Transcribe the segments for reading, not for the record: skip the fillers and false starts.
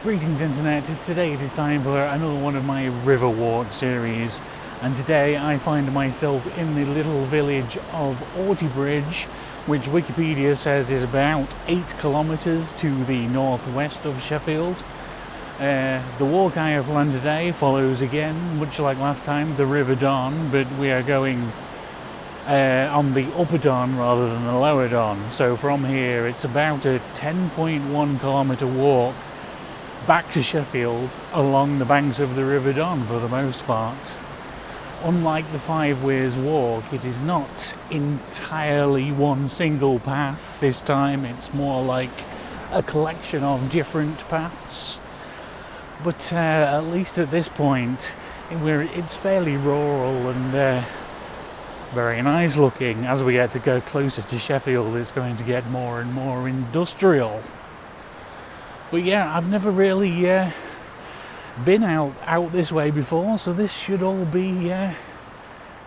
Greetings Internet, today it is time for another one of my river walk series, and today I find myself in the little village of Oughtibridge, which Wikipedia says is about 8 kilometres to the northwest of Sheffield. The walk I have planned today follows again, much like last time, the River Don, but we are going on the upper Don rather than the lower Don. So from here it's about a 10.1 kilometre walk back to Sheffield along the banks of the River Don for the most part. Unlike the Five Ways walk, it is not entirely one single path this time. It's more like a collection of different paths. But at least at this point, it's fairly rural and very nice looking. As we get to go closer to Sheffield, it's going to get more and more industrial. But yeah, I've never really been out this way before, so this should all be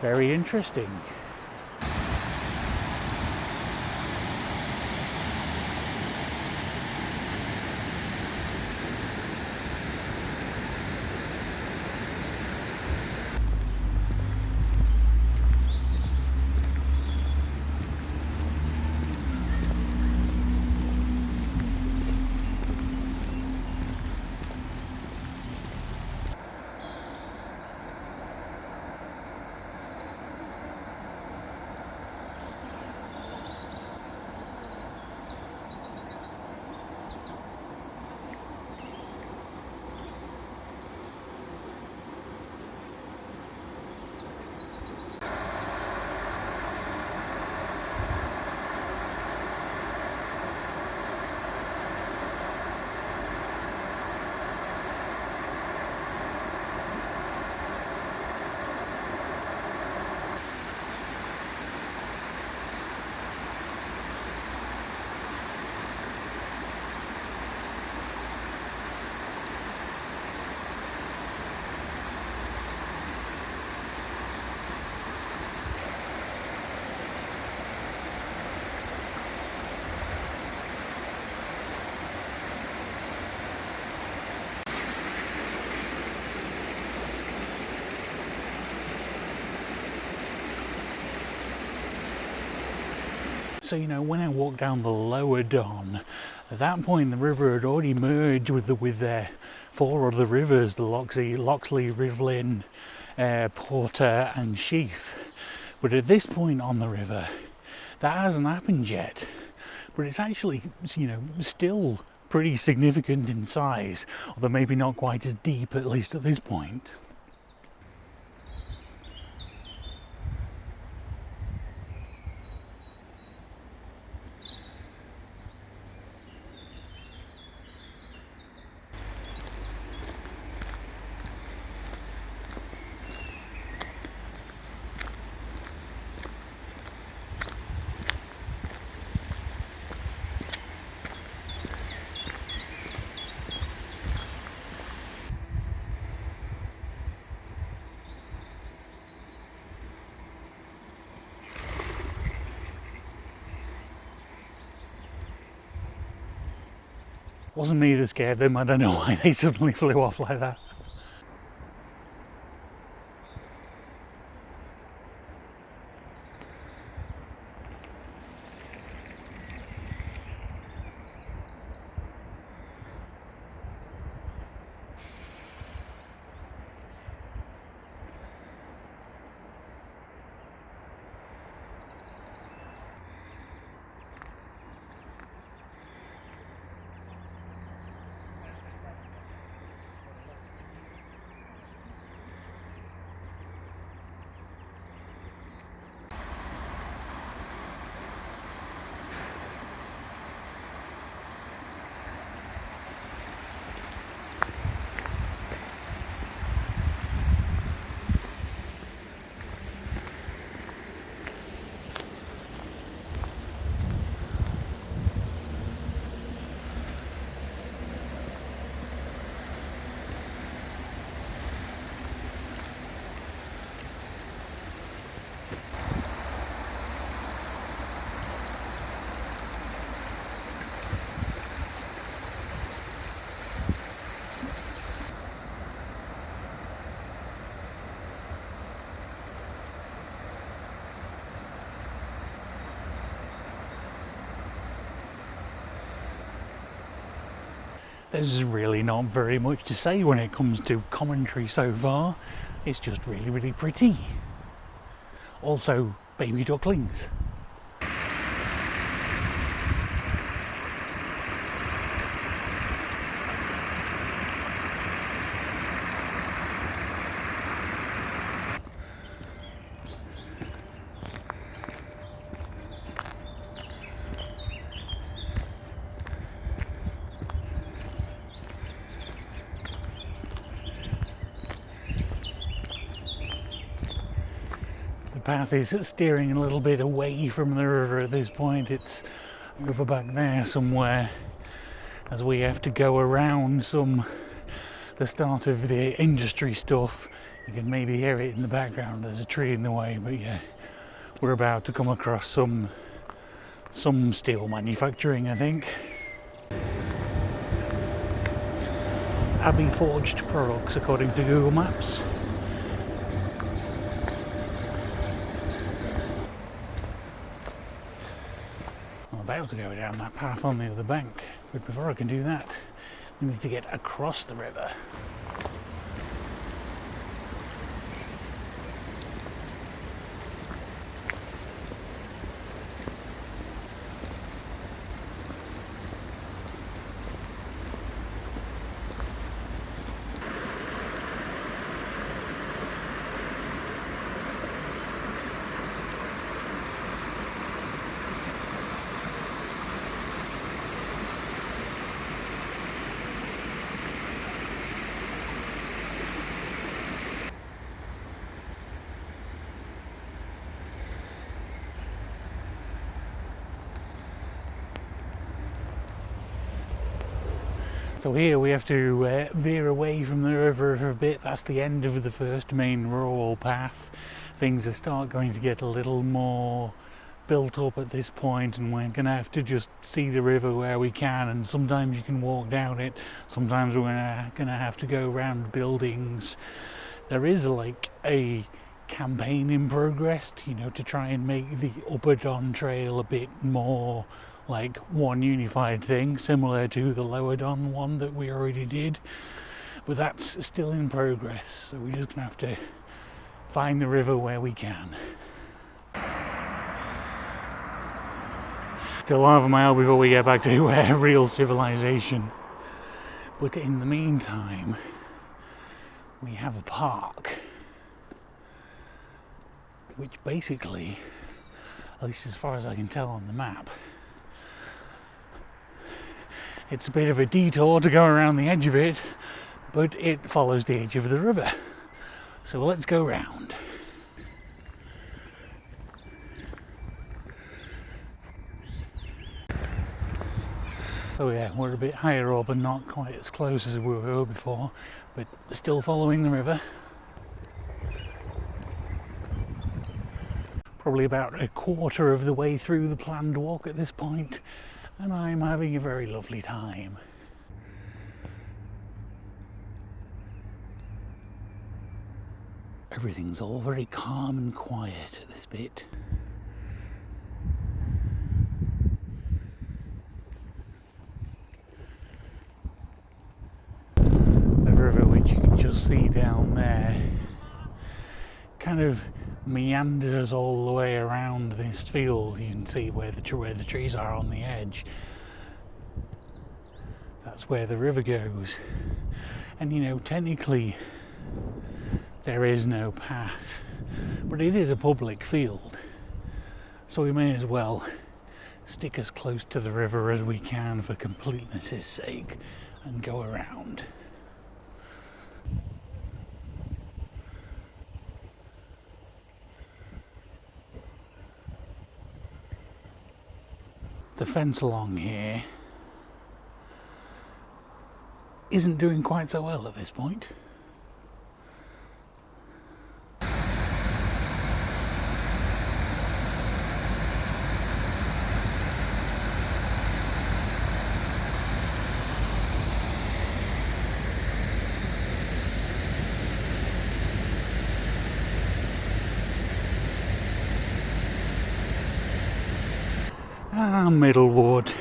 very interesting. So, when I walked down the lower Don, at that point the river had already merged with four other rivers, the Loxley, Rivlin, Porter and Sheaf. But at this point on the river, that hasn't happened yet. But it's actually, still pretty significant in size, although maybe not quite as deep, at least at this point. Wasn't me that scared them, I don't know why they suddenly flew off like that. There's really not very much to say when it comes to commentary so far. It's just really, really pretty. Also, baby ducklings. The path is steering a little bit away from the river at this point. It's over back there somewhere, as we have to go around the start of the industry stuff. You can maybe hear it in the background, there's a tree in the way, but yeah, we're about to come across some steel manufacturing, I think. Abbey forged products according to Google Maps. I'm about to go down that path on the other bank, but before I can do that, we need to get across the river. So here we have to veer away from the river for a bit. That's the end of the first main rural path. Things are going to get a little more built up at this point, and we're going to have to just see the river where we can, and sometimes you can walk down it, sometimes we're going to have to go around buildings. There is like a campaign in progress, to try and make the Upper Don Trail a bit more like one unified thing, similar to the Lower Don one that we already did, but that's still in progress, so we're just gonna have to find the river where we can. Still half a mile before we get back to real civilization, but in the meantime we have a park, which basically, at least as far as I can tell on the map, it's a bit of a detour to go around the edge of it, but it follows the edge of the river. So let's go round. Oh yeah, we're a bit higher up and not quite as close as we were before, but still following the river. Probably about a quarter of the way through the planned walk at this point, and I'm having a very lovely time. Everything's all very calm and quiet at this bit. The river, which you can just see down there, kind of meanders all the way around this field. You can see where the trees are on the edge. That's where the river goes, and technically there is no path, but it is a public field, so we may as well stick as close to the river as we can for completeness' sake and go around. The fence along here isn't doing quite so well at this point. Middlewood.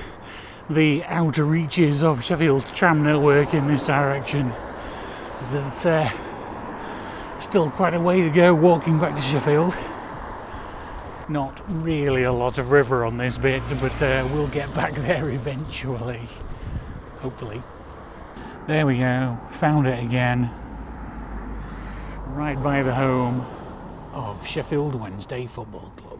the outer reaches of Sheffield's tram network in this direction. That's still quite a way to go walking back to Sheffield. Not really a lot of river on this bit, but we'll get back there eventually, hopefully. There we go, found it again. Right by the home of Sheffield Wednesday Football Club.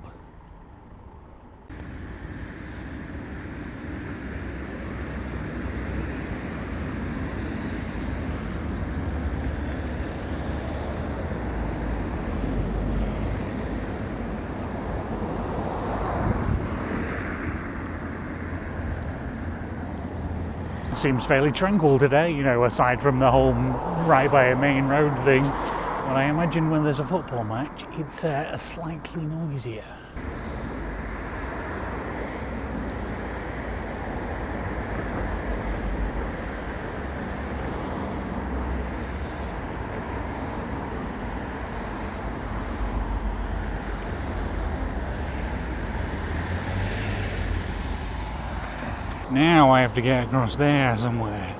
Seems fairly tranquil today, you know, aside from the whole right by a main road thing. But I imagine when there's a football match, it's slightly noisier. Now I have to get across there somewhere.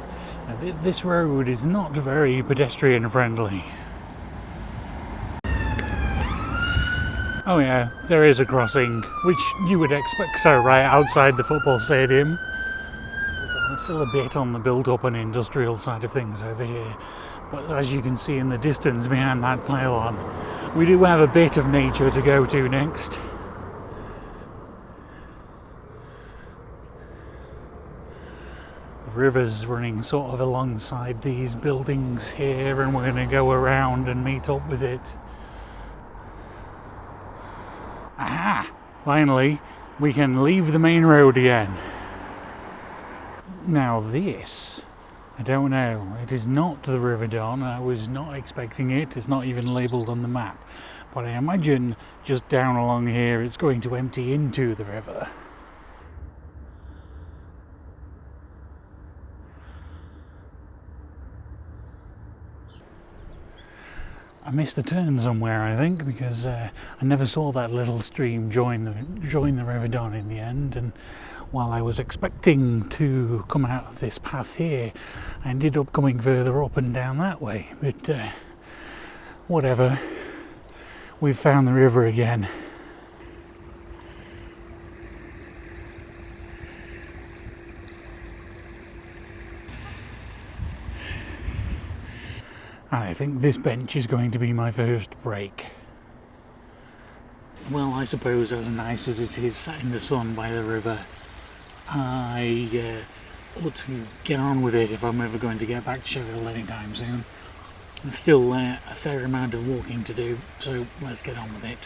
Now, this road is not very pedestrian friendly. Oh yeah, there is a crossing, which you would expect so right outside the football stadium. There's still a bit on the built-up and industrial side of things over here. But as you can see in the distance behind that pylon, we do have a bit of nature to go to next. The river's running sort of alongside these buildings here, and we're going to go around and meet up with it. Aha! Finally, we can leave the main road again. Now this, I don't know, it is not the River Don. I was not expecting it. It's not even labelled on the map. But I imagine just down along here it's going to empty into the river. I missed the turn somewhere, I think, because I never saw that little stream join the River Don in the end. And while I was expecting to come out of this path here, I ended up coming further up and down that way. But whatever, we've found the river again. And I think this bench is going to be my first break. Well, I suppose as nice as it is sat in the sun by the river, I ought to get on with it if I'm ever going to get back to Sheffield anytime soon. There's still a fair amount of walking to do, so let's get on with it.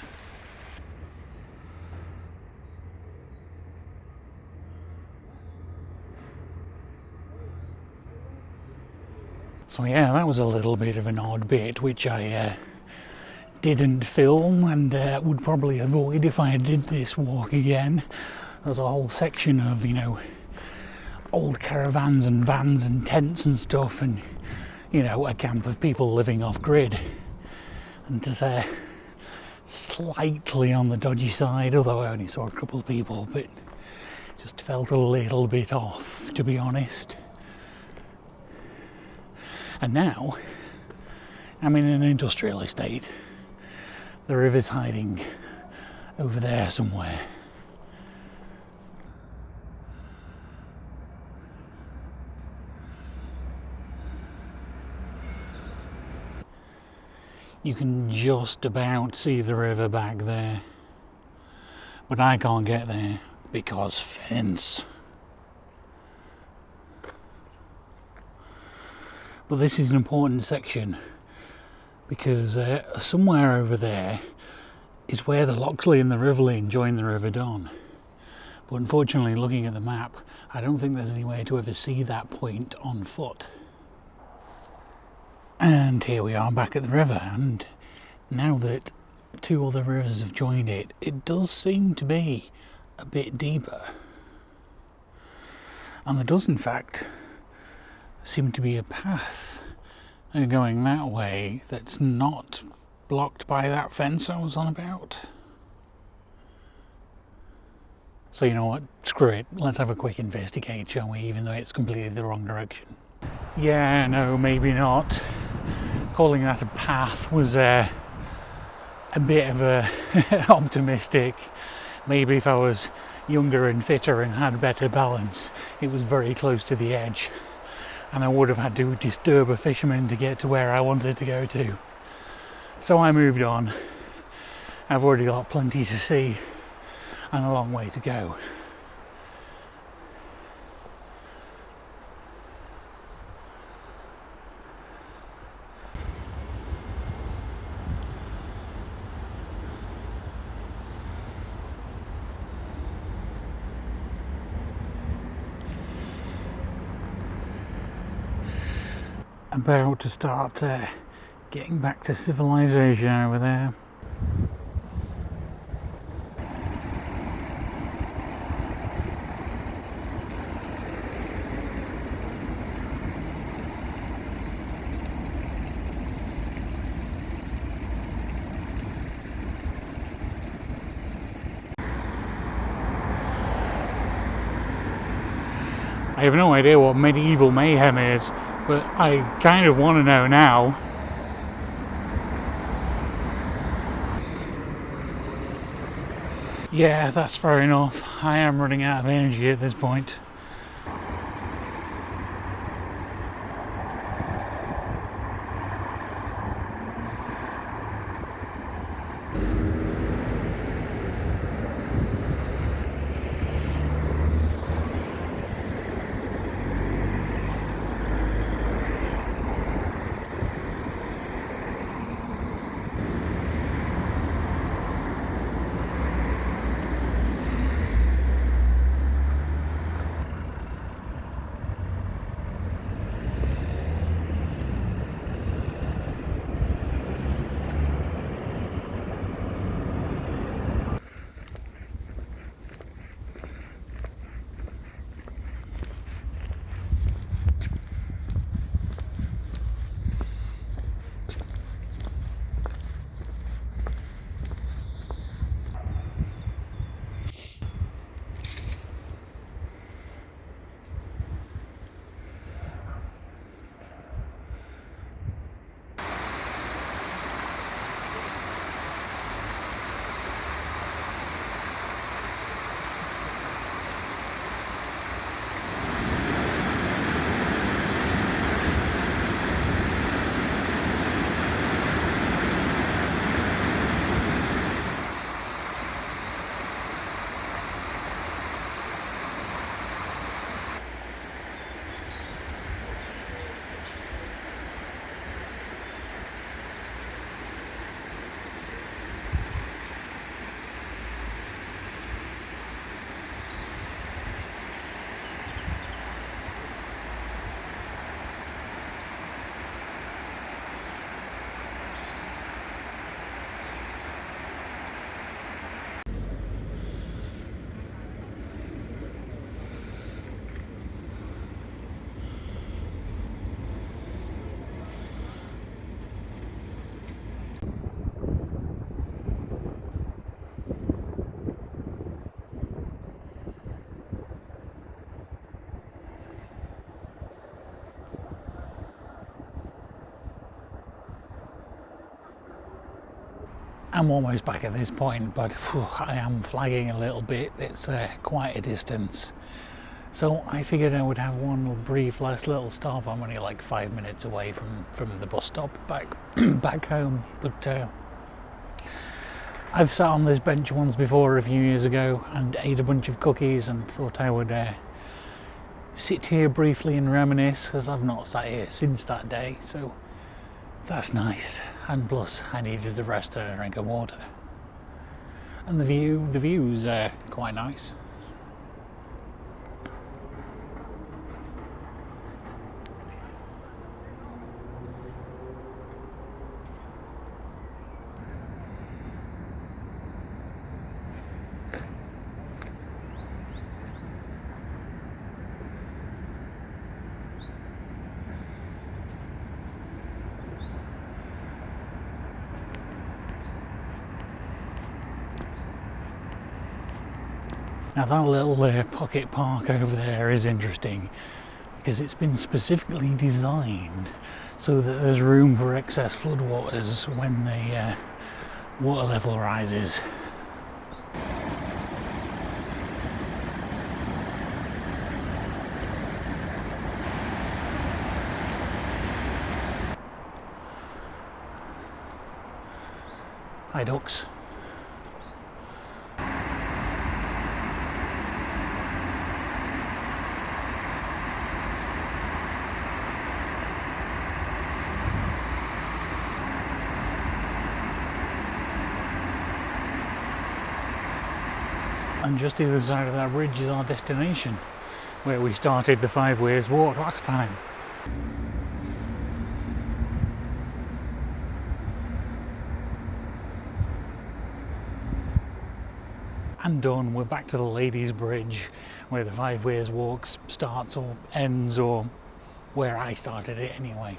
So yeah, that was a little bit of an odd bit, which I didn't film and would probably avoid if I did this walk again. There's a whole section of, you know, old caravans and vans and tents and stuff, and, you know, a camp of people living off grid. And just slightly on the dodgy side, although I only saw a couple of people, but just felt a little bit off, to be honest. And now, I'm in an industrial estate. The river's hiding over there somewhere. You can just about see the river back there. But I can't get there because fence. But this is an important section because somewhere over there is where the Loxley and the Rivoli join the River Don. But unfortunately, looking at the map, I don't think there's any way to ever see that point on foot. And here we are back at the river, and now that two other rivers have joined it, it does seem to be a bit deeper. And there does in fact seem to be a path going that way that's not blocked by that fence I was on about. So you know what, screw it, let's have a quick investigate, shall we, even though it's completely the wrong direction. Yeah, no, maybe not. Calling that a path was a bit of a optimistic. Maybe if I was younger and fitter and had better balance, it was very close to the edge and I would have had to disturb a fisherman to get to where I wanted to go to. So I moved on. I've already got plenty to see and a long way to go. About to start getting back to civilization over there. I have no idea what medieval mayhem is, but I kind of want to know now. Yeah, that's fair enough. I am running out of energy at this point. I'm almost back at this point, but I am flagging a little bit. It's quite a distance. So I figured I would have one brief last little stop. I'm only like 5 minutes away from the bus stop back home. But I've sat on this bench once before a few years ago and ate a bunch of cookies and thought I would sit here briefly and reminisce, as I've not sat here since that day. So that's nice, and plus I needed the rest and a drink of water. And the view's quite nice. Now that little pocket park over there is interesting because it's been specifically designed so that there's room for excess floodwaters when the water level rises. Hi ducks. And just either side of that bridge is our destination, where we started the 5 Ways Walk last time. And done, we're back to the Ladies' Bridge, where the 5 Ways Walk starts or ends, or where I started it anyway.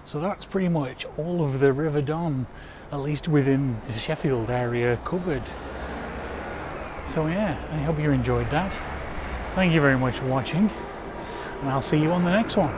So that's pretty much all of the River Don, at least within the Sheffield area, covered. So yeah, I hope you enjoyed that. Thank you very much for watching, and I'll see you on the next one.